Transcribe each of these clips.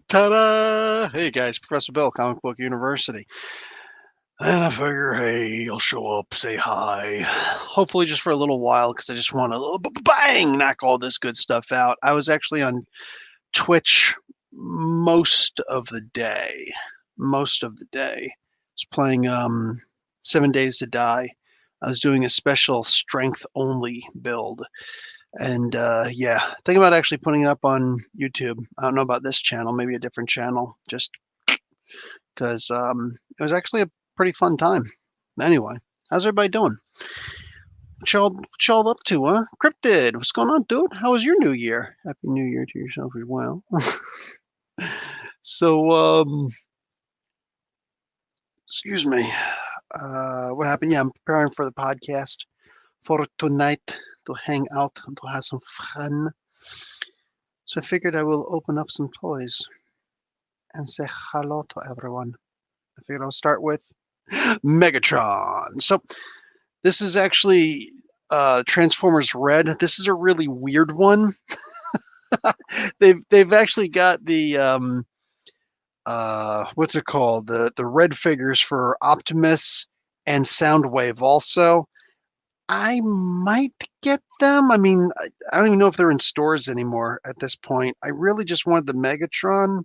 Ta-da! Hey guys, Professor Bill, Comic Book University. And I figure, hey, I'll show up, say hi. Hopefully just for a little while, because I just want to bang knock all this good stuff out. I was actually on Twitch most of the day. Most of the day. I was playing 7 Days to Die. I was doing a special strength only build. And yeah, think about actually putting it up on YouTube. I don't know about this channel, maybe a different channel, just because it was actually a pretty fun time. Anyway, how's everybody doing? What y'all up to, huh? Cryptid, what's going on, dude? How was your new year? Happy New Year to yourself as well. So, excuse me. What happened? Yeah, I'm preparing for the podcast for tonight to hang out and to have some fun. So I figured I will open up some toys and say hello to everyone. I figured I'll start with Megatron. So this is actually Transformers Red. This is a really weird one. they've actually got the what's it called? The red figures for Optimus and Soundwave also. I might get them. I mean, I don't even know if they're in stores anymore at this point. I really just wanted the Megatron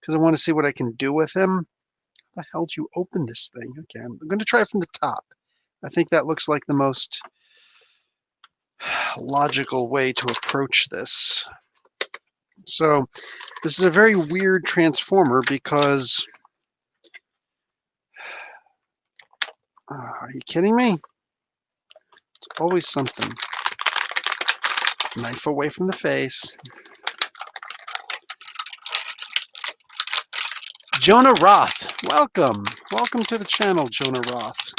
because I want to see what I can do with him. How the hell did you open this thing? Okay, I'm going to try from the top. I think that looks like the most logical way to approach this. So this is a very weird Transformer because... are you kidding me? It's always something. Knife away from the face. Jonah Roth, welcome. Welcome to the channel, Jonah Roth.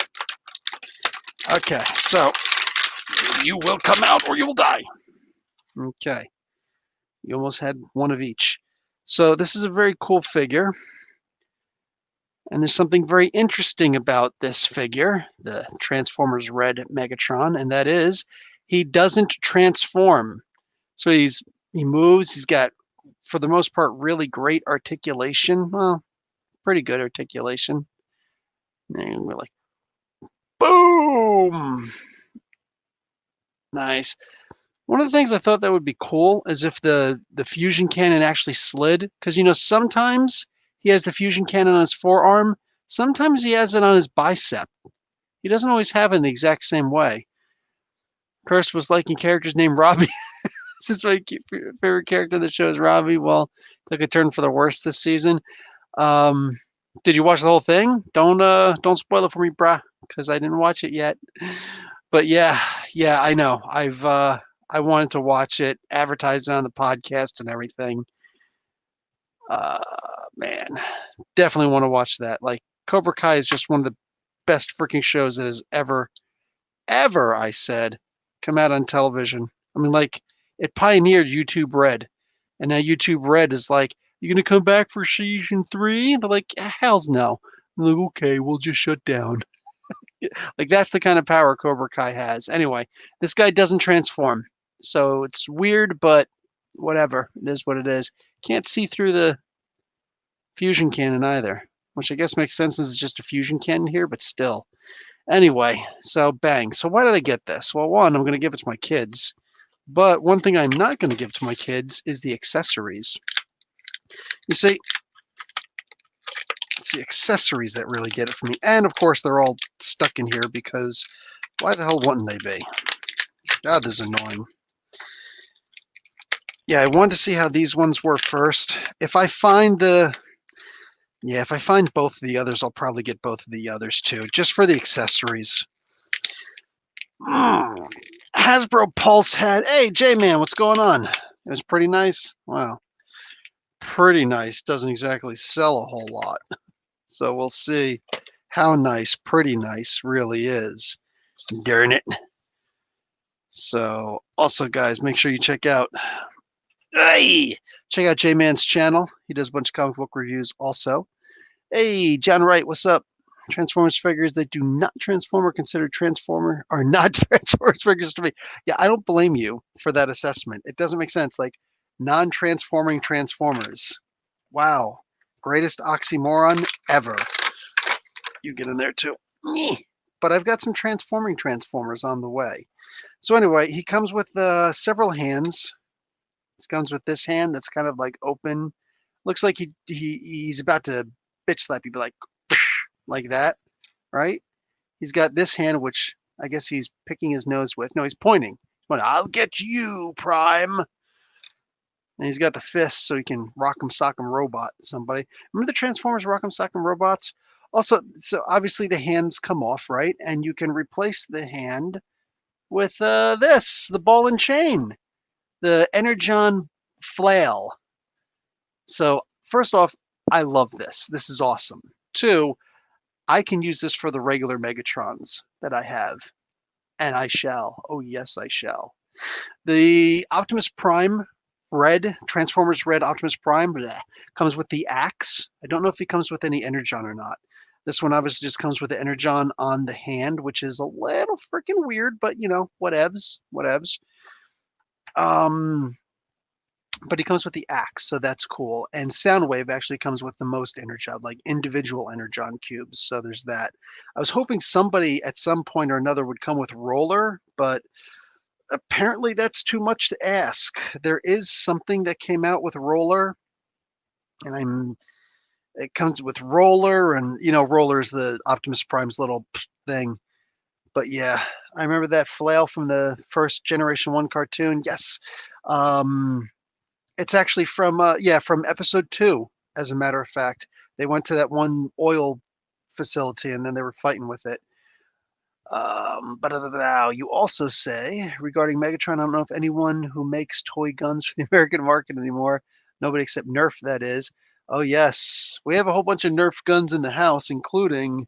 Okay, so you will come out or you will die. Okay. You almost had one of each. So this is a very cool figure. And there's something very interesting about this figure, the Transformers Red Megatron, and that is he doesn't transform. So he moves, he's got, for the most part, really great articulation. Well, pretty good articulation. And we're like, boom! Nice. One of the things I thought that would be cool is if the fusion cannon actually slid, because sometimes he has the fusion cannon on his forearm, sometimes he has it on his bicep. He doesn't always have it in the exact same way. Curse was liking characters named Robbie. This is my favorite character in the show is Robbie. Well, took a turn for the worse this season. Did you watch the whole thing? Don't spoil it for me, brah, because I didn't watch it yet. But yeah, I know. I wanted to watch it, advertise it on the podcast and everything. Man, definitely want to watch that. Like Cobra Kai is just one of the best freaking shows that has ever, I said, come out on television. I mean, like it pioneered YouTube Red, and now YouTube Red is like, "You gonna come back for season 3?" They're like, "Hell's no." I'm like, "Okay, we'll just shut down." Like that's the kind of power Cobra Kai has. Anyway, this guy doesn't transform, so it's weird, but whatever. It is what it is. Can't see through the fusion cannon either, which I guess makes sense since it's just a fusion cannon here, but still. Anyway, so bang. So why did I get this? Well, one, I'm going to give it to my kids. But one thing I'm not going to give to my kids is the accessories. You see, it's the accessories that really get it for me. And of course, they're all stuck in here because why the hell wouldn't they be? God, this is annoying. Yeah, I wanted to see how these ones were first. If I find if I find both of the others, I'll probably get both of the others too, just for the accessories. Hasbro Pulse head. Hey, J-Man, what's going on? It was pretty nice. Wow. Pretty nice. Doesn't exactly sell a whole lot. So we'll see how nice pretty nice really is. Darn it. So also, guys, make sure you check out J-Man's channel. He does a bunch of comic book reviews also. Hey, John Wright, what's up? Transformers figures that do not transform or considered transformer are not Transformers figures to me. Yeah, I don't blame you for that assessment. It doesn't make sense. Like non-transforming Transformers. Wow. Greatest oxymoron ever. You get in there too. But I've got some transforming Transformers on the way. So anyway, he comes with several hands. He comes with this hand that's kind of like open. Looks like he's about to bitch slap you, like that, right? He's got this hand, which I guess he's picking his nose with. No, he's pointing. I'll get you, Prime. And he's got the fist so he can rock'em sock'em robot somebody. Remember the Transformers rock'em sock'em robots? Also, so obviously the hands come off, right? And you can replace the hand with the ball and chain, the Energon flail. So first off, I love this. This is awesome. Two, I can use this for the regular Megatrons that I have. And I shall. Oh, yes, I shall. The Optimus Prime Red, Transformers Red Optimus Prime, comes with the axe. I don't know if he comes with any Energon or not. This one obviously just comes with the Energon on the hand, which is a little freaking weird, but whatevs. But he comes with the axe, so that's cool. And Soundwave actually comes with the most Energon, like individual Energon cubes. So there's that. I was hoping somebody at some point or another would come with Roller, but apparently that's too much to ask. There is something that came out with Roller, and it comes with Roller, and Roller's the Optimus Prime's little thing. But yeah, I remember that flail from the first Generation 1 cartoon. Yes. It's actually from episode 2, as a matter of fact. They went to that one oil facility and then they were fighting with it. You also say, regarding Megatron, I don't know if anyone who makes toy guns for the American market anymore. Nobody except Nerf, that is. Oh, yes. We have a whole bunch of Nerf guns in the house, including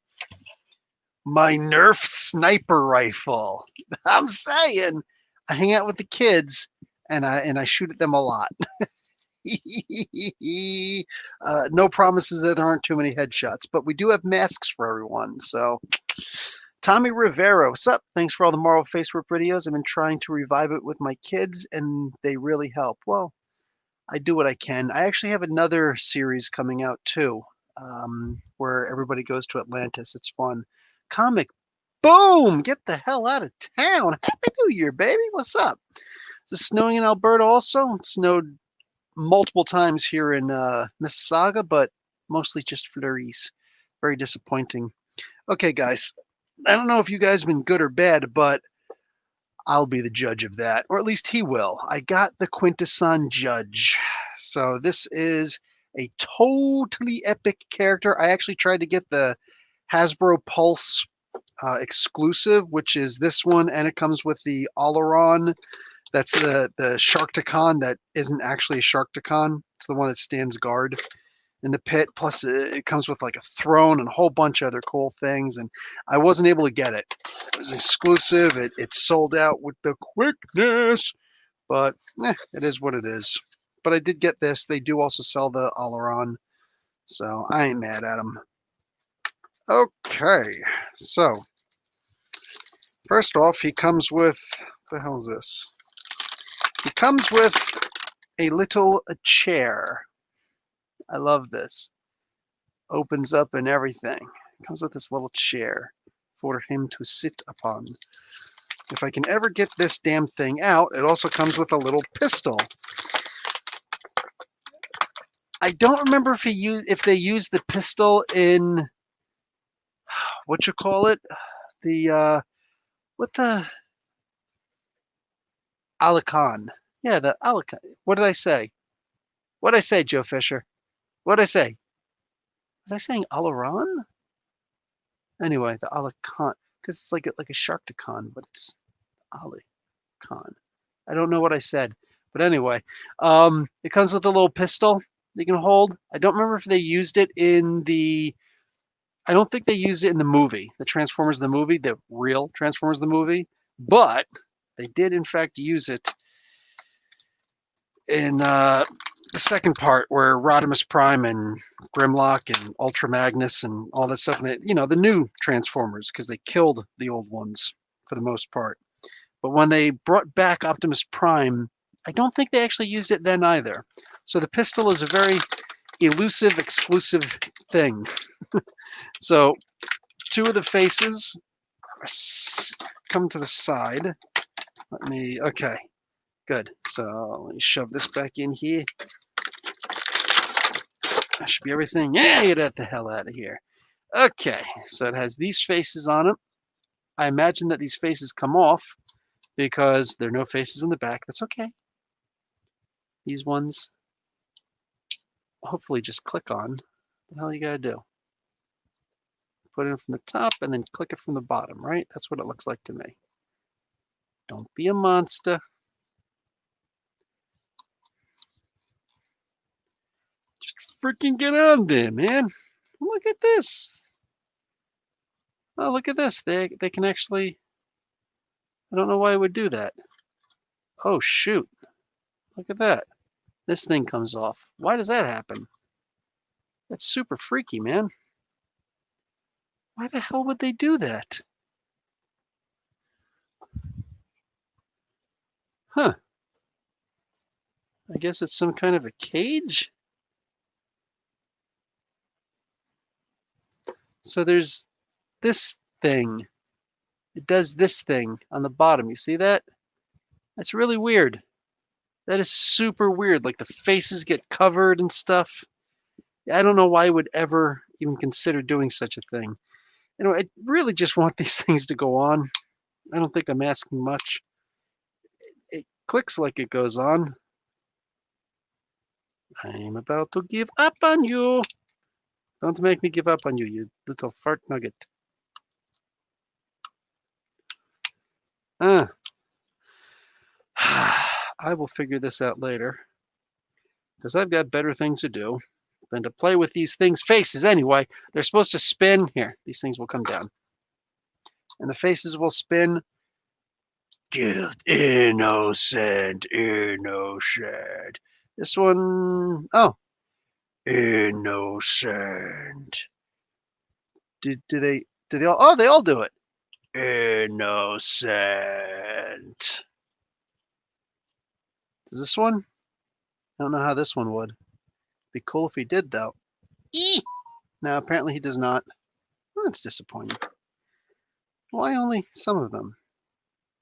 my Nerf sniper rifle. I'm saying, I hang out with the kids and I shoot at them a lot. No promises that there aren't too many headshots, but we do have masks for everyone. So, Tommy Rivero, what's up? Thanks for all the Marvel Facebook videos. I've been trying to revive it with my kids, and they really help. Well, I do what I can. I actually have another series coming out too, where everybody goes to Atlantis. It's fun. Comic Boom! Get the hell out of town. Happy New Year, baby. What's up? Is it snowing in Alberta also? It snowed multiple times here in Mississauga, but mostly just flurries. Very disappointing. Okay, guys. I don't know if you guys have been good or bad, but I'll be the judge of that, or at least he will. I got the Quintesson Judge. So this is a totally epic character. I actually tried to get the Hasbro Pulse exclusive, which is this one, and it comes with the Oleron. That's the Sharkticon that isn't actually a Sharkticon. It's the one that stands guard in the pit. Plus, it comes with like a throne and a whole bunch of other cool things. And I wasn't able to get it. It was exclusive. It sold out with the quickness. But it is what it is. But I did get this. They do also sell the Oleron. So I ain't mad at them. Okay. So, first off, he comes with... What the hell is this? He comes with a little chair. I love this. Opens up and everything. Comes with this little chair for him to sit upon. If I can ever get this damn thing out, it also comes with a little pistol. I don't remember if they used the pistol in what you call it, the Alakan. Yeah, the Alakan. What did I say? What did I say, Joe Fisher? What did I say? Was I saying Alaran? Anyway, the Alakan, because it's like a Sharkticon, but it's Alakan. I don't know what I said, but anyway, it comes with a little pistol you can hold. I don't remember if they used it in the. I don't think they used it in the movie, the Transformers the movie, the real Transformers the movie, but they did in fact use it in the second part where Rodimus Prime and Grimlock and Ultra Magnus and all that stuff, and the new Transformers, because they killed the old ones for the most part. But when they brought back Optimus Prime, I don't think they actually used it then either. So the pistol is a very elusive, exclusive thing. So 2 of the faces come to the side. Okay, good. So let me shove this back in here. That should be everything. Yeah, get the hell out of here. Okay, so it has these faces on it. I imagine that these faces come off because there are no faces in the back. That's okay. These ones hopefully just click on. What the hell you gotta do? Put it in from the top and then click it from the bottom, right? That's what it looks like to me. Don't be a monster. Just freaking get on there, man. Look at this. Oh, look at this. They can actually, I don't know why it would do that. Oh, shoot. Look at that. This thing comes off. Why does that happen? That's super freaky, man. Why the hell would they do that? Huh. I guess it's some kind of a cage? So there's this thing. It does this thing on the bottom. You see that? That's really weird. That is super weird. Like the faces get covered and stuff. I don't know why I would ever even consider doing such a thing. You know, I really just want these things to go on. I don't think I'm asking much. It clicks like it goes on. I'm about to give up on you. Don't make me give up on you, you little fart nugget. I will figure this out later because I've got better things to do than to play with these things' faces anyway. They're supposed to spin. Here, these things will come down. And the faces will spin. Guilt, innocent, innocent. This one, oh, innocent. Do they all, oh, they all do it. Innocent. Does this one? I don't know how this one would. Be cool if he did, though. Eee! No, apparently he does not. Well, that's disappointing. Why only some of them?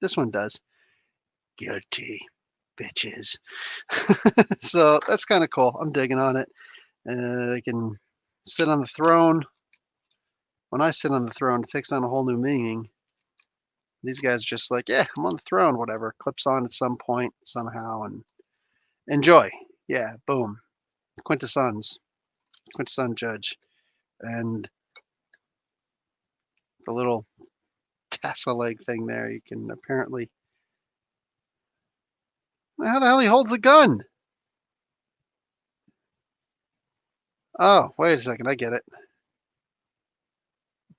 This one does. Guilty, bitches. So that's kind of cool. I'm digging on it. I can sit on the throne. When I sit on the throne, it takes on a whole new meaning. These guys are just like, yeah, I'm on the throne, whatever. Clips on at some point somehow, and enjoy. Yeah, boom. Quintesson Judge. And the little tassel leg thing there, you can apparently... How the hell he holds the gun? Oh, wait a second, I get it.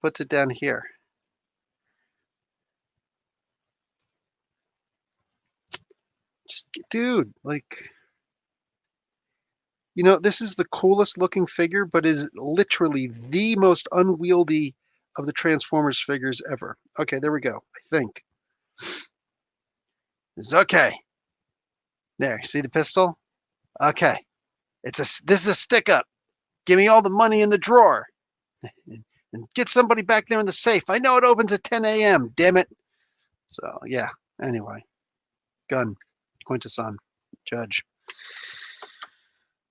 Puts it down here. Just, dude, like... You know, this is the coolest looking figure, but is literally the most unwieldy of the Transformers figures ever. Okay, there we go, I think. It's okay. There, see the pistol? Okay. This is a stick up. Give me all the money in the drawer. And get somebody back there in the safe. I know it opens at 10 a.m. Damn it. So, yeah. Anyway. Gun. Quintesson. Judge.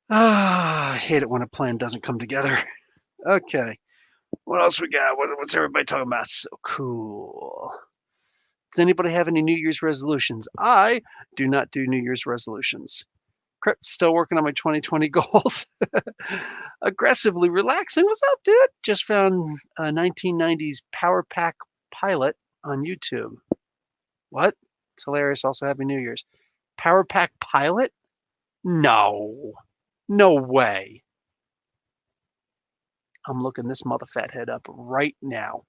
I hate it when a plan doesn't come together. Okay. What else we got? What's everybody talking about? So cool. Does anybody have any New Year's resolutions? I do not do New Year's resolutions. Still working on my 2020 goals. Aggressively relaxing. What's up, dude? Just found a 1990s Power Pack pilot on YouTube. What? It's hilarious. Also, Happy New Year's. Power Pack pilot? No. No way. I'm looking this mother fat head up right now.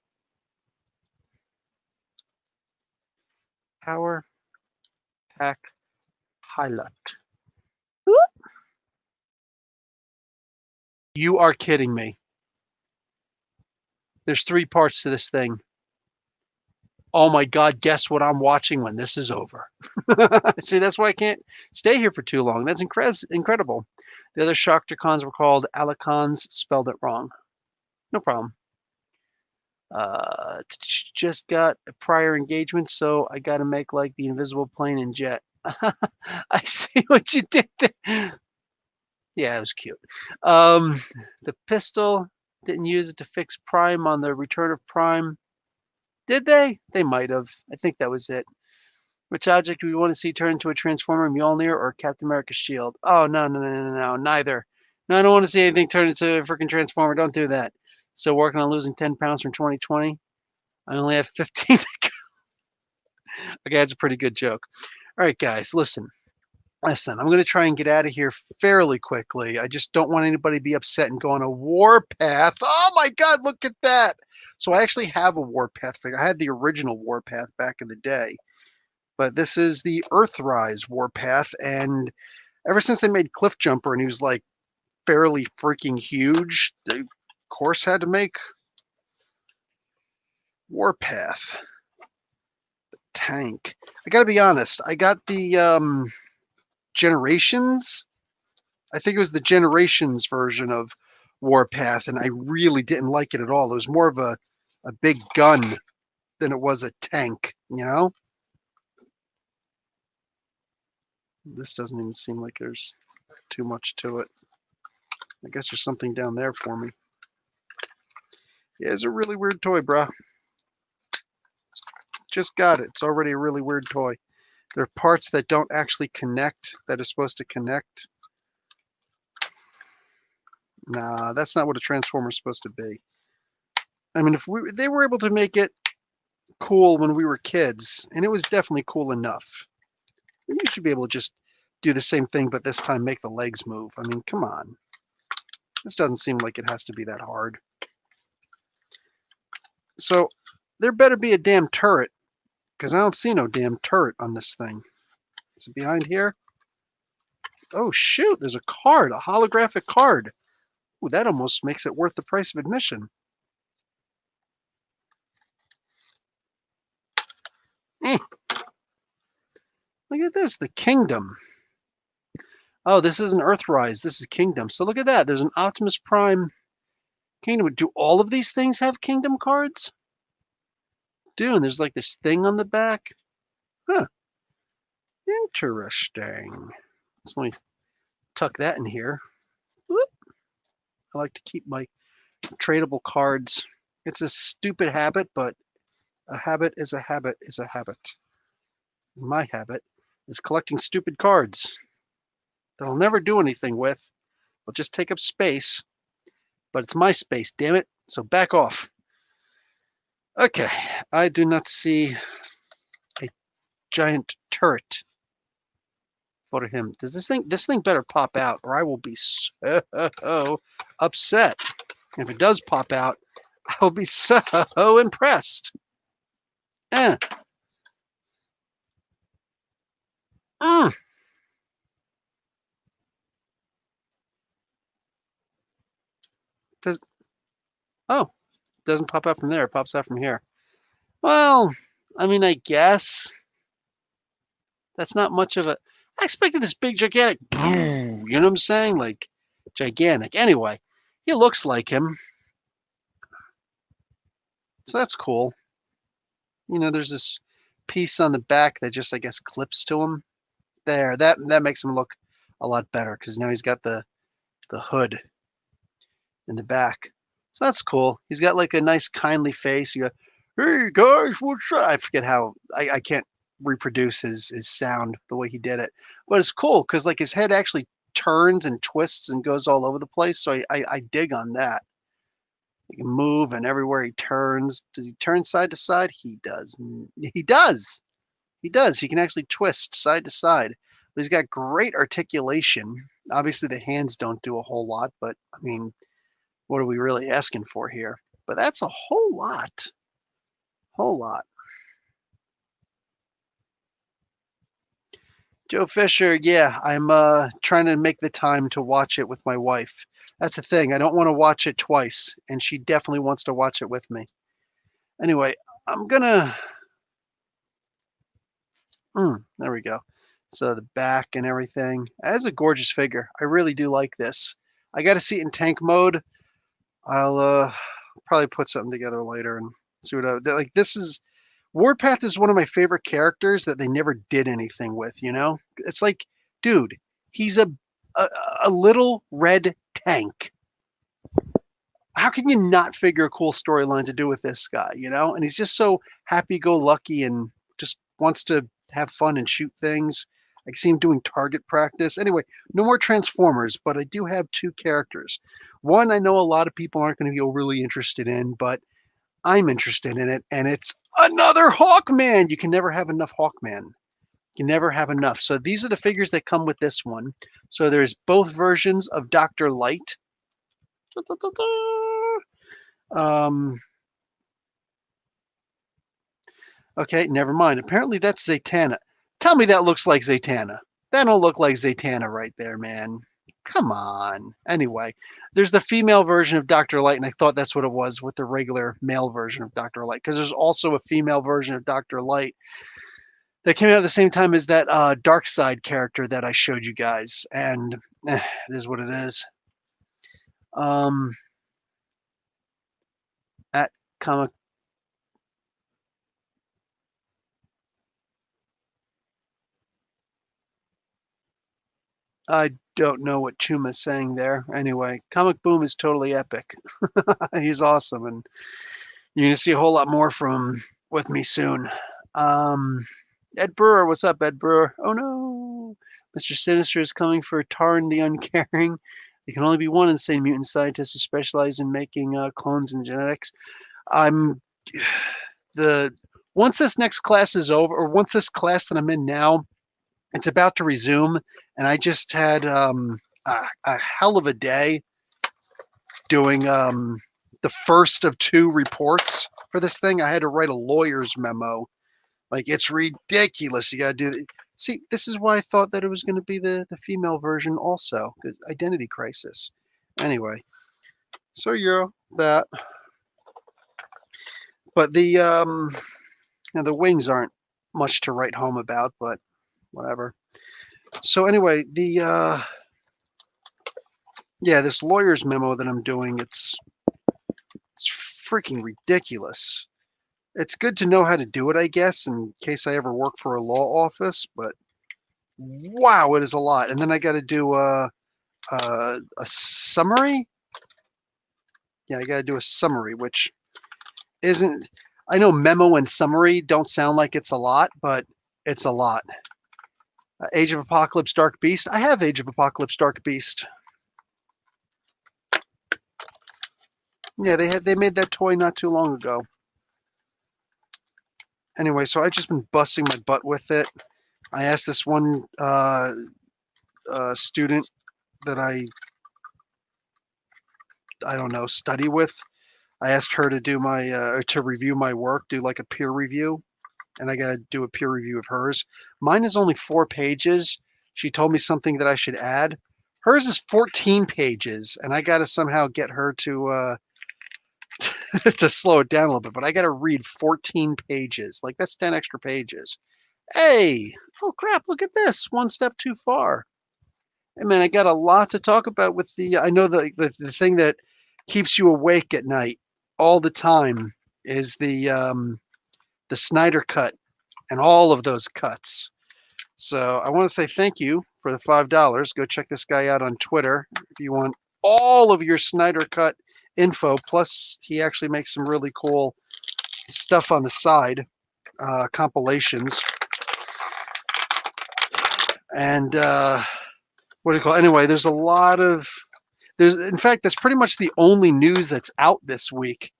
Power Pack pilot. Whoop. You are kidding me. There's 3 parts to this thing. Oh my God, guess what I'm watching when this is over. See, that's why I can't stay here for too long. That's incredible. The other Shocktacons were called Alicons, spelled it wrong. No problem. Just got a prior engagement, so I got to make like the invisible plane and jet. I see what you did there. Yeah, it was cute. The pistol, didn't use it to fix Prime on the Return of Prime. Did they? They might have. I think that was it. Which object do we want to see turn into a Transformer, Mjolnir, or Captain America's shield? Oh, no, neither. No, I don't want to see anything turn into a freaking Transformer. Don't do that. Still working on losing 10 pounds from 2020. I only have 15. Okay, that's a pretty good joke. All right, guys, listen. I'm going to try and get out of here fairly quickly. I just don't want anybody to be upset and go on a Warpath. Oh my God, look at that. So I actually have a Warpath figure. I had the original Warpath back in the day. But this is the Earthrise Warpath. And ever since they made Cliff Jumper and he was like fairly freaking huge, they of course had to make Warpath. The tank. I got to be honest. I got the Generations. I think it was the Generations version of Warpath, and I really didn't like it at all. It was more of a big gun than it was a tank, you know? This doesn't even seem like there's too much to it. I guess there's something down there for me. Yeah, it's a really weird toy, bruh. Just got it. It's already a really weird toy. There are parts that don't actually connect that are supposed to connect. Nah, that's not what a Transformer is supposed to be. I mean, if they were able to make it cool when we were kids, and it was definitely cool enough, you should be able to just do the same thing, but this time make the legs move. I mean, come on. This doesn't seem like it has to be that hard. So there better be a damn turret, because I don't see no damn turret on this thing. Is it behind here? Oh, shoot, there's a card, a holographic card. Ooh, that almost makes it worth the price of admission. Look at this, the Kingdom. Oh, this isn't Earthrise, this is Kingdom. So look at that, there's an Optimus Prime Kingdom. Do all of these things have Kingdom cards? Dude, there's like this thing on the back. Huh. Interesting. So let me tuck that in here. Whoop. I like to keep my tradable cards. It's a stupid habit, but a habit is a habit is a habit. My habit is collecting stupid cards that I'll never do anything with. I'll just take up space, but it's my space, damn it. So back off. Okay, I do not see a giant turret for him. Does this thing better pop out, or I will be so upset. If it does pop out, I will be so impressed. Mm. Oh, it doesn't pop out from there. It pops out from here. Well, I mean, I guess that's not much of a. I expected this big, gigantic. You know what I'm saying? Like gigantic. Anyway, he looks like him, so that's cool. You know, there's this piece on the back that just, I guess, clips to him. There, that makes him look a lot better because now he's got the hood in the back. So that's cool. He's got like a nice kindly face. You go, hey guys, what's up? I forget how I can't reproduce his sound the way he did it. But it's cool because like his head actually turns and twists and goes all over the place. So I dig on that. He can move and everywhere he turns. Does he turn side to side? He does. He does. He does. He can actually twist side to side. But he's got great articulation. Obviously the hands don't do a whole lot, but I mean, what are we really asking for here? But that's a whole lot. Whole lot. Joe Fisher, yeah, I'm trying to make the time to watch it with my wife. That's the thing. I don't want to watch it twice, and she definitely wants to watch it with me. Anyway, I'm gonna. There we go. So the back and everything. That is a gorgeous figure. I really do like this. I got to see it in tank mode. I'll probably put something together later and see what like. This is Warpath is one of my favorite characters that they never did anything with. You know, it's like, dude, he's a little red tank. How can you not figure a cool storyline to do with this guy? You know, and he's just so happy-go-lucky and just wants to have fun and shoot things. I see him doing target practice. Anyway, no more Transformers, but I do have two characters. One I know a lot of people aren't going to be overly interested in, but I'm interested in it, and it's another Hawkman. You can never have enough Hawkman. You can never have enough. So these are the figures that come with this one. So there's both versions of Dr. Light. Okay, never mind. Apparently that's Zatanna. Tell me that looks like Zatanna. That don't look like Zatanna right there, man. Come on. Anyway, there's the female version of Dr. Light, and I thought that's what it was with the regular male version of Dr. Light, because there's also a female version of Dr. Light that came out at the same time as that Dark Side character that I showed you guys, and it is what it is. At comic. I don't know what Chuma's saying there. Anyway, Comic Boom is totally epic. He's awesome, and you're gonna see a whole lot more from with me soon. Ed Brewer, what's up, Ed Brewer? Oh no, Mr. Sinister is coming for Tarn the Uncaring. There can only be one insane mutant scientist who specializes in making clones and genetics. I'm once this next class is over, or once this class that I'm in now, it's about to resume, and I just had a hell of a day doing the first of two reports for this thing. I had to write a lawyer's memo. Like, it's ridiculous. You got to do. See, this is why I thought that it was going to be the female version also. Identity crisis. Anyway, so you're that. But the wings aren't much to write home about, but whatever. So anyway, this lawyer's memo that I'm doing, it's freaking ridiculous. It's good to know how to do it, I guess, in case I ever work for a law office, but wow, it is a lot. And then I got to do a summary. Yeah, I got to do a summary, which isn't. I know memo and summary don't sound like it's a lot, but it's a lot. Age of Apocalypse Dark Beast. I have Age of Apocalypse Dark Beast. Yeah, they made that toy not too long ago. Anyway, so I've just been busting my butt with it. I asked this one student that I don't know, study with. I asked her to do my to review my work, do like a peer review, and I got to do a peer review of hers. Mine is only 4 pages. She told me something that I should add. Hers is 14 pages, and I got to somehow get her to to slow it down a little bit. But I got to read 14 pages. Like, that's 10 extra pages. Hey, oh crap! Look at this. One step too far. Hey man, I got a lot to talk about with the. I know the thing that keeps you awake at night all the time is the Snyder cut and all of those cuts. So I want to say thank you for the $5. Go check this guy out on Twitter if you want all of your Snyder cut info. Plus, he actually makes some really cool stuff on the side, compilations. And what do you call it? Anyway, there's a lot of in fact, that's pretty much the only news that's out this week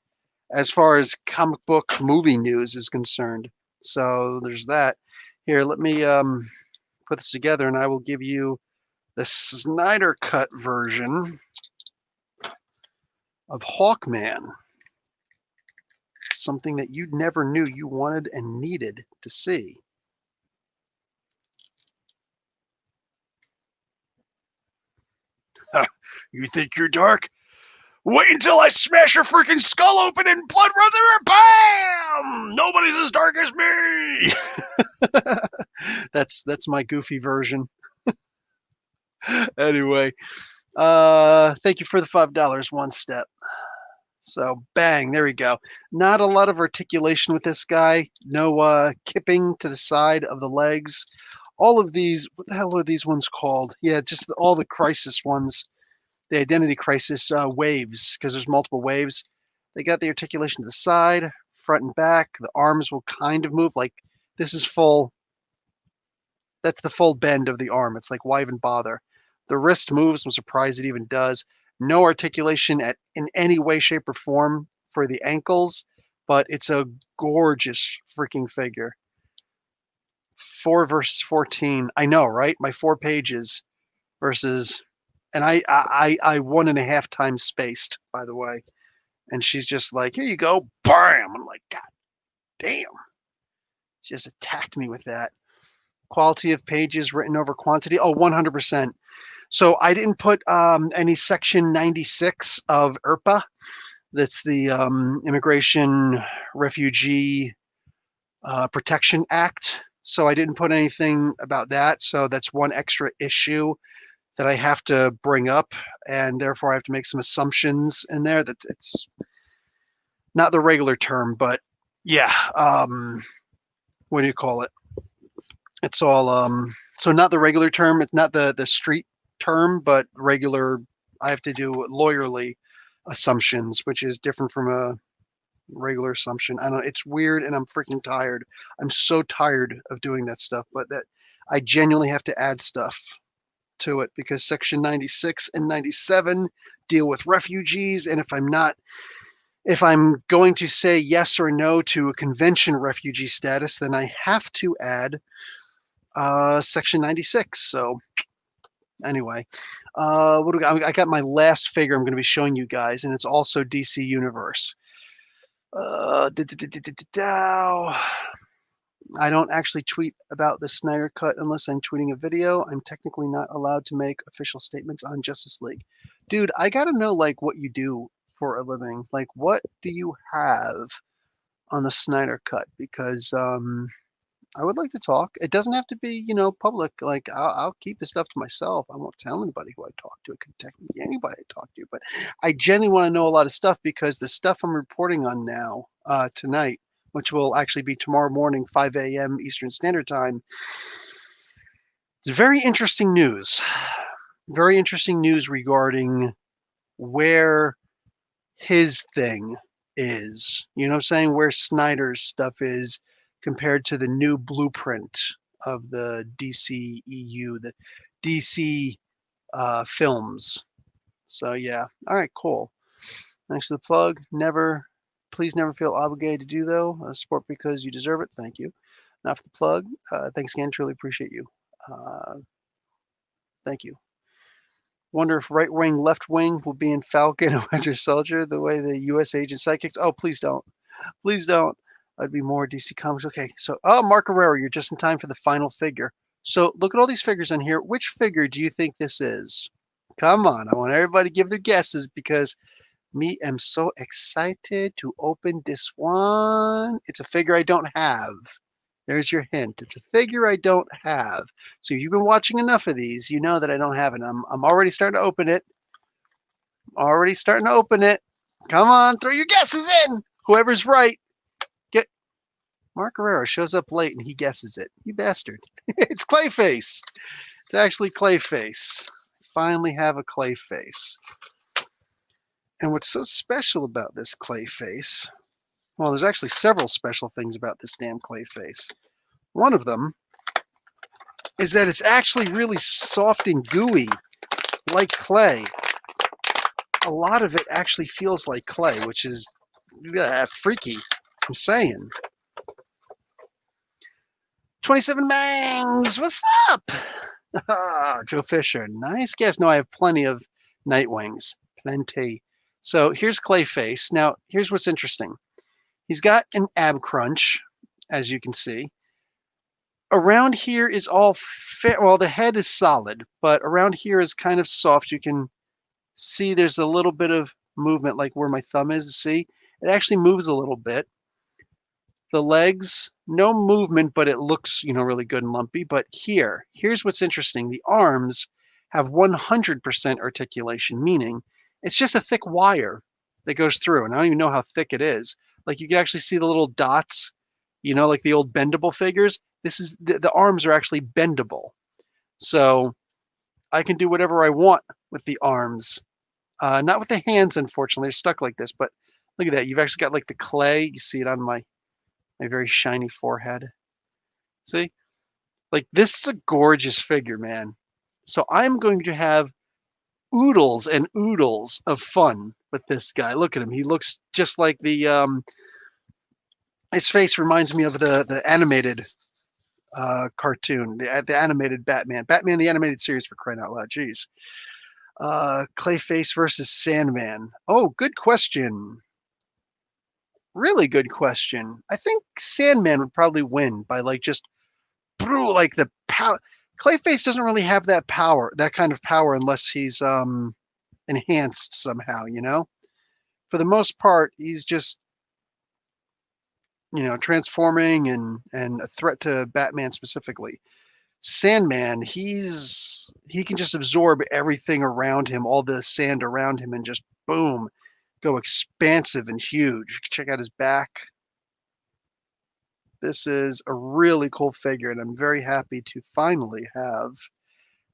as far as comic book movie news is concerned. So there's that. Here, let me put this together, and I will give you the Snyder Cut version of Hawkman. Something that you never knew you wanted and needed to see. You think you're dark? Wait until I smash your freaking skull open and blood runs everywhere! Bam! am! Nobody's as dark as me! That's my goofy version. Anyway, thank you for the $5, one step. So bang, there we go. Not a lot of articulation with this guy. No kipping to the side of the legs. All of these, what the hell are these ones called? Yeah, just all the crisis ones, the identity crisis waves, because there's multiple waves. They got the articulation to the side, front and back. The arms will kind of move like this is full. That's the full bend of the arm. It's like, why even bother? The wrist moves. I'm surprised it even does. No articulation in any way, shape, or form for the ankles, but it's a gorgeous freaking figure. 4 versus 14. I know, right? My 4 pages versus, and I 1.5 times spaced, by the way. And she's just like, here you go, bam! I'm like, God damn. She just attacked me with that. Quality of pages written over quantity. Oh, 100%. So I didn't put any section 96 of IRPA. That's the Immigration Refugee Protection Act. So I didn't put anything about that. So that's one extra issue that I have to bring up. And therefore I have to make some assumptions in there that it's not the regular term, but yeah. What do you call it? It's all so not the regular term. It's not the street term, but regular. I have to do lawyerly assumptions, which is different from a regular assumption. I don't. It's weird, and I'm freaking tired. I'm so tired of doing that stuff, but that I genuinely have to add stuff to it because section 96 and 97 deal with refugees, and if I'm going to say yes or no to a convention refugee status, then I have to add section 96. So anyway, what do we got? I got my last figure I'm going to be showing you guys, and it's also DC Universe. I don't actually tweet about the Snyder Cut unless I'm tweeting a video. I'm technically not allowed to make official statements on Justice League. Dude, I gotta know like what you do for a living. Like, what do you have on the Snyder Cut? Because I would like to talk. It doesn't have to be, public. Like I'll keep the stuff to myself. I won't tell anybody who I talk to. It could technically be anybody I talk to, but I genuinely want to know a lot of stuff because the stuff I'm reporting on now, tonight, which will actually be tomorrow morning, 5 a.m. Eastern Standard Time, it's very interesting news. Very interesting news regarding where his thing is. You know what I'm saying? Where Snyder's stuff is compared to the new blueprint of the DCEU, the DC films. So yeah, all right, cool. Thanks to the plug. Please never feel obligated to do though. Support because you deserve it. Thank you. Not for the plug. Thanks again. Truly appreciate you. Thank you. Wonder if right wing, left wing will be in Falcon and Winter Soldier the way the U.S. agent sidekicks. Oh, please don't. Please don't. I'd be more DC Comics. Okay, so Mark Herrera, you're just in time for the final figure. So look at all these figures on here. Which figure do you think this is? Come on, I want everybody to give their guesses because me am so excited to open this one. It's a figure I don't have. There's your hint. It's a figure I don't have. So if you've been watching enough of these, you know that I don't have it. I'm already starting to open it. Already starting to open it. Come on, throw your guesses in. Whoever's right. Mark Herrera shows up late and he guesses it. You bastard. It's Clayface. It's actually Clayface. Finally have a Clayface. And what's so special about this Clayface, well, there's actually several special things about this damn Clayface. One of them is that it's actually really soft and gooey, like clay. A lot of it actually feels like clay, which is freaky. I'm saying. 27 Bangs, what's up? Joe Fisher, nice guess. No, I have plenty of Nightwings, plenty. So here's Clayface. Now, here's what's interesting. He's got an ab crunch, as you can see. Around here is all fair. Well, the head is solid, but around here is kind of soft. You can see there's a little bit of movement, like where my thumb is. See, it actually moves a little bit. The legs, no movement, but it looks, really good and lumpy. But here's what's interesting. The arms have 100% articulation, meaning it's just a thick wire that goes through. And I don't even know how thick it is. Like you can actually see the little dots, like the old bendable figures. This is the arms are actually bendable. So I can do whatever I want with the arms. Not with the hands, unfortunately. They're stuck like this, but look at that. You've actually got like the clay. You see it on my very shiny forehead. See? Like this is a gorgeous figure, man. So I'm going to have oodles and oodles of fun with this guy. Look at him. He looks just like his face reminds me of the animated cartoon, the animated Batman the animated series, for crying out loud. Jeez. Clayface versus Sandman. Oh, good question. Really good question. I think Sandman would probably win by just like the power. Clayface doesn't really have that kind of power, unless he's enhanced somehow. For the most part, he's just transforming and a threat to Batman specifically. Sandman, he can just absorb everything around him, all the sand around him, and just boom, go expansive and huge. Check out his back. This is a really cool figure, and I'm very happy to finally have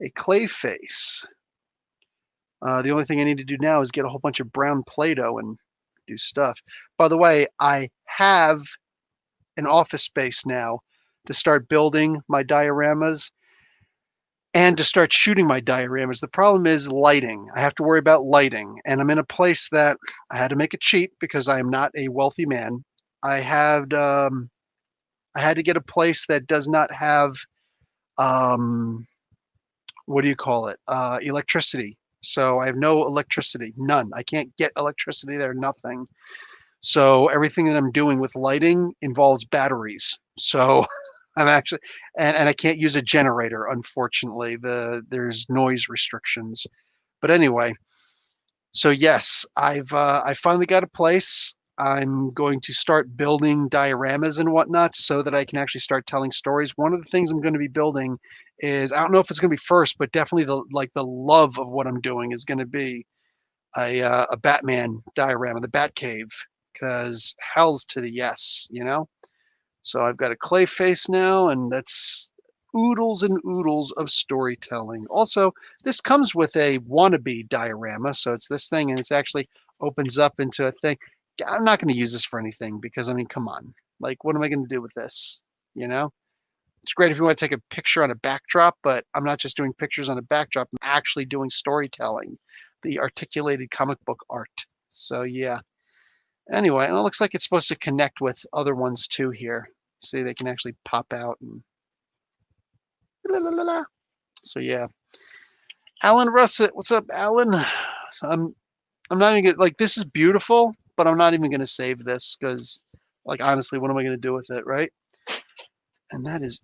a Clayface. The only thing I need to do now is get a whole bunch of brown Play-Doh and do stuff. By the way, I have an office space now to start building my dioramas and to start shooting my dioramas. The problem is lighting. I have to worry about lighting, and I'm in a place that I had to make it cheap because I am not a wealthy man. I had to get a place that does not have what do you call it? Electricity. So I have no electricity, none. I can't get electricity there, nothing. So everything that I'm doing with lighting involves batteries. So I'm actually, and I can't use a generator, unfortunately. There's noise restrictions. But anyway, so yes, I finally got a place. I'm going to start building dioramas and whatnot so that I can actually start telling stories. One of the things I'm going to be building is, I don't know if it's going to be first, but definitely the love of what I'm doing is going to be a Batman diorama, the Batcave, because hell's to the yes, So I've got a clay face now, and that's oodles and oodles of storytelling. Also, this comes with a wannabe diorama, so it's this thing, and it's actually opens up into a thing. I'm not going to use this for anything because, I mean, come on. Like, what am I going to do with this? It's great if you want to take a picture on a backdrop, but I'm not just doing pictures on a backdrop. I'm actually doing storytelling, the articulated comic book art. So, yeah. Anyway, and it looks like it's supposed to connect with other ones too here. See, they can actually pop out and la, la, la, la. So yeah. Alan Russett, what's up, Alan? So I'm not even gonna, this is beautiful, but I'm not even gonna save this because, honestly, what am I gonna do with it, right? And that is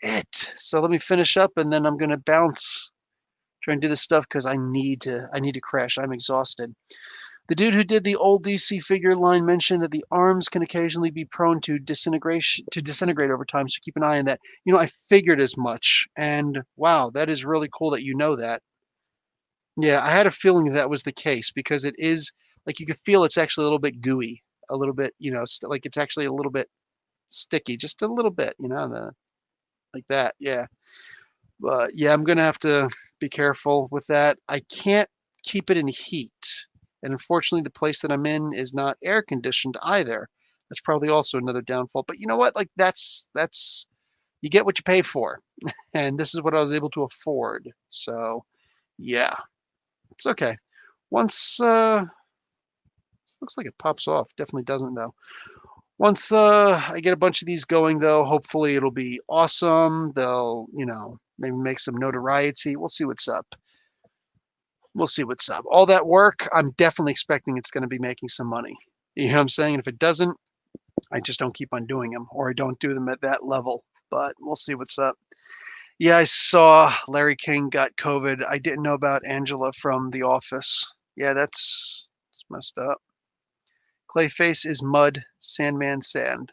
it. So let me finish up, and then I'm gonna bounce, try and do this stuff because I need to crash. I'm exhausted. The dude who did the old DC figure line mentioned that the arms can occasionally be prone to disintegrate over time, so keep an eye on that. I figured as much, and wow, that is really cool that you know that. Yeah, I had a feeling that was the case because it is, you could feel it's actually a little bit gooey, a little bit, it's actually a little bit sticky, just a little bit, like that, yeah. But yeah, I'm gonna have to be careful with that. I can't keep it in heat. And unfortunately, the place that I'm in is not air conditioned either. That's probably also another downfall. But you know what? That's you get what you pay for. And this is what I was able to afford. So yeah, it's okay. Once looks like it pops off. Definitely doesn't though. Once I get a bunch of these going though, hopefully it'll be awesome. They'll, maybe make some notoriety. We'll see what's up. We'll see what's up. All that work, I'm definitely expecting it's going to be making some money. You know what I'm saying? And if it doesn't, I just don't keep on doing them, or I don't do them at that level. But we'll see what's up. Yeah, I saw Larry King got COVID. I didn't know about Angela from The Office. Yeah, that's messed up. Clayface is mud, Sandman sand.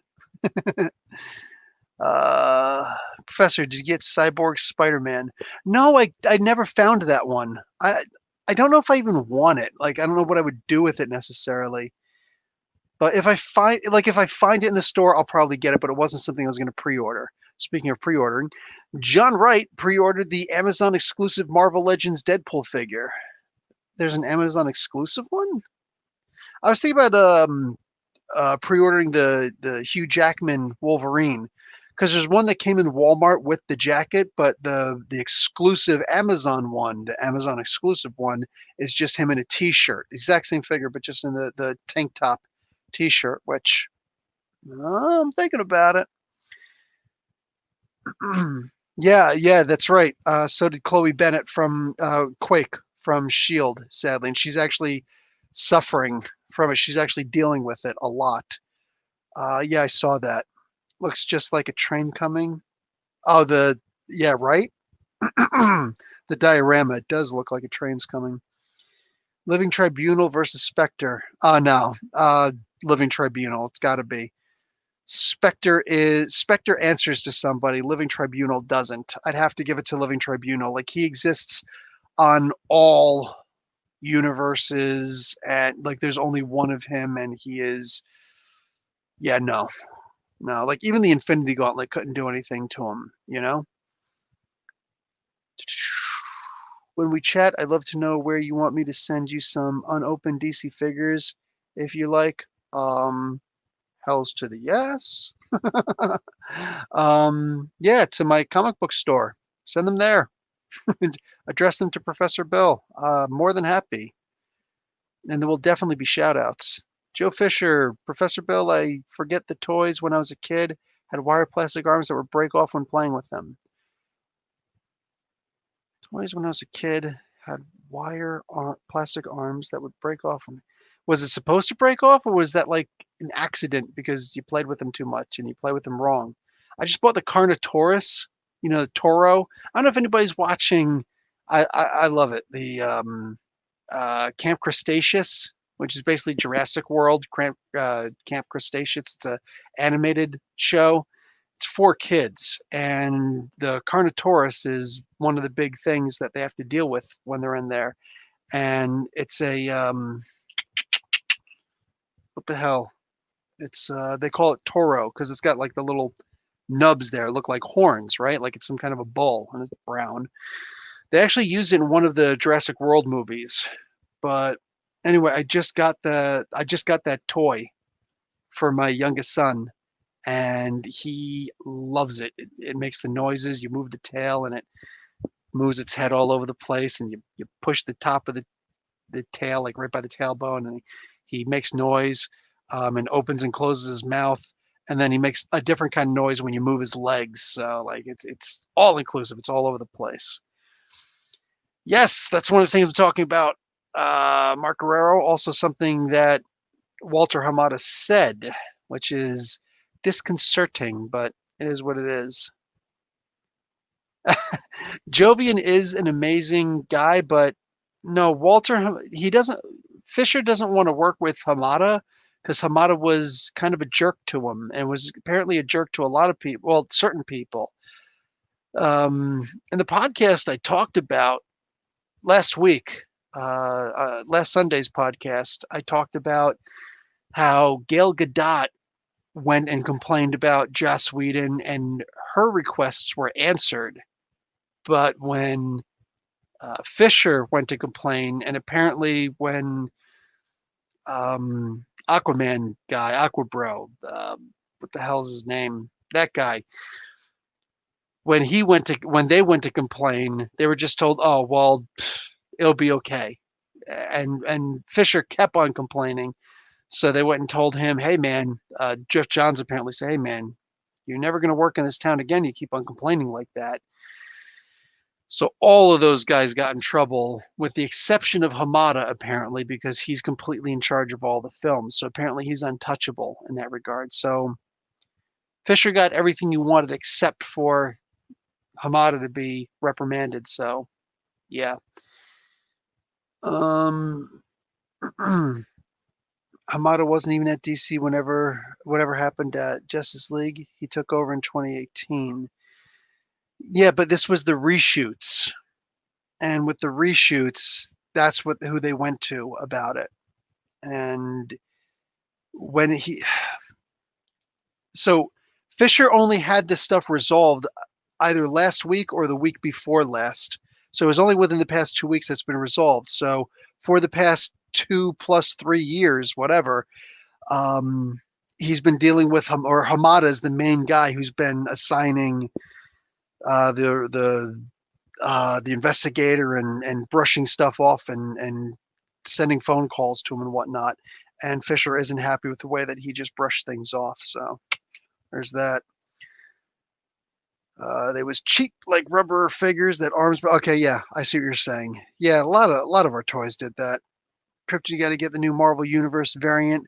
Professor, did you get Cyborg Spider-Man? No, I never found that one. I don't know if I even want it. Like, I don't know what I would do with it necessarily. But if I find it in the store, I'll probably get it. But it wasn't something I was going to pre-order. Speaking of pre-ordering, John Wright pre-ordered the Amazon exclusive Marvel Legends Deadpool figure. There's an Amazon exclusive one. I was thinking about pre-ordering the Hugh Jackman Wolverine because there's one that came in Walmart with the jacket, but the exclusive Amazon one, the Amazon exclusive one, is just him in a T-shirt, the exact same figure, but just in the tank top T-shirt. Which I'm thinking about it. Yeah, that's right. So did Chloe Bennett from Quake from Shield, sadly, and she's actually suffering from it. She's actually dealing with it a lot. Yeah, I saw that. Looks just like a train coming. Oh, yeah, right? The diorama, it does look like a train's coming. Living Tribunal versus Spectre. No. Living Tribunal, it's got to be. Spectre answers to somebody. Living Tribunal doesn't. I'd have to give it to Living Tribunal. Like, he exists on all universes, and like there's only one of him, and he is. Yeah, no. No, like even the Infinity Gauntlet couldn't do anything to him, you know? When we chat, I'd love to know where you want me to send you some unopened DC figures, if you like. Hells to the yes. Yeah, to my comic book store. Send them there. Address them to Professor Bill. More than happy. And there will definitely be shout outs. Joe Fisher, Professor Bill, I forget the toys when I was a kid. Had wire plastic arms that would break off when playing with them. Toys when I was a kid had plastic arms that would break off. Was it supposed to break off, or was that like an accident because you played with them too much and you play with them wrong? I just bought the Carnotaurus, the Toro. I don't know if anybody's watching. I love it. The Camp Cretaceous, which is basically Jurassic World. Camp Cretaceous. It's a animated show. It's for kids, and the Carnotaurus is one of the big things that they have to deal with when they're in there. And it's a what the hell? It's they call it Toro because it's got like the little nubs there, look like horns, right? Like it's some kind of a bull, and it's brown. They actually used it in one of the Jurassic World movies. But anyway, I just got that toy for my youngest son, and he loves it. It makes the noises. You move the tail, and it moves its head all over the place, and you push the top of the tail, like right by the tailbone, and he makes noise, and opens and closes his mouth, and then he makes a different kind of noise when you move his legs. So like it's all inclusive. It's all over the place. Yes, that's one of the things I'm talking about. Mark Guerrero, also something that Walter Hamada said, which is disconcerting, but it is what it is. Jovian is an amazing guy, but no, Fisher doesn't want to work with Hamada because Hamada was kind of a jerk to him and was apparently a jerk to a lot of people, well, certain people. In the podcast I talked about last week, last Sunday's podcast, I talked about how Gail Gadot went and complained about Joss Whedon, and her requests were answered. But when Fisher went to complain, and apparently when Aquaman guy, Aquabro, what the hell's his name? That guy. When they went to complain, they were just told, "Oh, well, it'll be okay." And Fisher kept on complaining, so they went and told him, "Hey, man," Jeff Johns apparently said, "Hey, man, you're never going to work in this town again. You keep on complaining like that." So all of those guys got in trouble, with the exception of Hamada, apparently, because he's completely in charge of all the films. So apparently he's untouchable in that regard. So Fisher got everything you wanted except for Hamada to be reprimanded. So yeah. Hamada wasn't even at DC whatever happened at Justice League. He took over in 2018. Yeah, but this was the reshoots, and with the reshoots, that's who they went to about it. And when so Fisher only had this stuff resolved either last week or the week before last. So it was only within the past 2 weeks that's been resolved. So for the past 2 plus 3 years, whatever, he's been dealing with or Hamada is the main guy who's been assigning the investigator and brushing stuff off and sending phone calls to him and whatnot. And Fisher isn't happy with the way that he just brushed things off. So there's that. They was cheap like rubber figures that arms. Okay, yeah, I see what you're saying. Yeah, a lot of our toys did that. Crypto, you got to get the new Marvel Universe variant.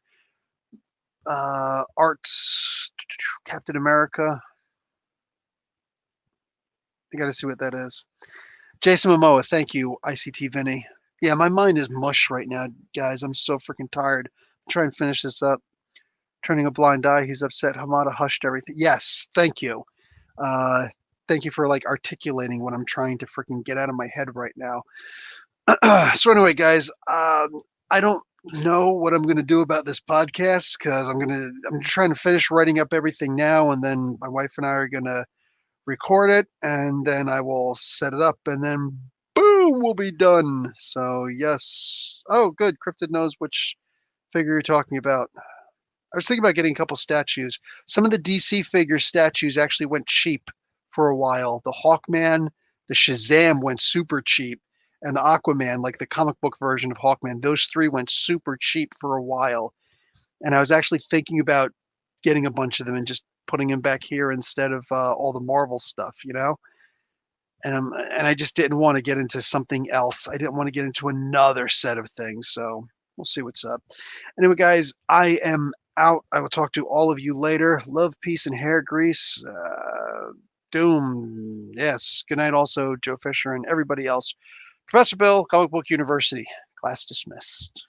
Arts Captain America. I got to see what that is. Jason Momoa, thank you, ICT Vinny. Yeah, my mind is mush right now, guys. I'm so freaking tired. I'm trying to finish this up. Turning a blind eye. He's upset. Hamada hushed everything. Yes, thank you. Thank you for like articulating what I'm trying to freaking get out of my head right now. So anyway, guys, I don't know what I'm going to do about this podcast because I'm trying to finish writing up everything now, and then my wife and I are going to record it, and then I will set it up, and then boom, we'll be done. So yes. Oh, good. Cryptid knows which figure you're talking about. I was thinking about getting a couple statues. Some of the DC figure statues actually went cheap for a while. The Hawkman, the Shazam went super cheap, and the Aquaman, like the comic book version of Hawkman, those three went super cheap for a while. And I was actually thinking about getting a bunch of them and just putting them back here instead of all the Marvel stuff, you know? And I just didn't want to get into something else. I didn't want to get into another set of things. So we'll see what's up. Anyway, guys, I am out. I will talk to all of you later. Love, peace, and hair grease. Doom. Yes. Good night, also, Joe Fisher and everybody else. Professor Bill, Comic Book University. Class dismissed.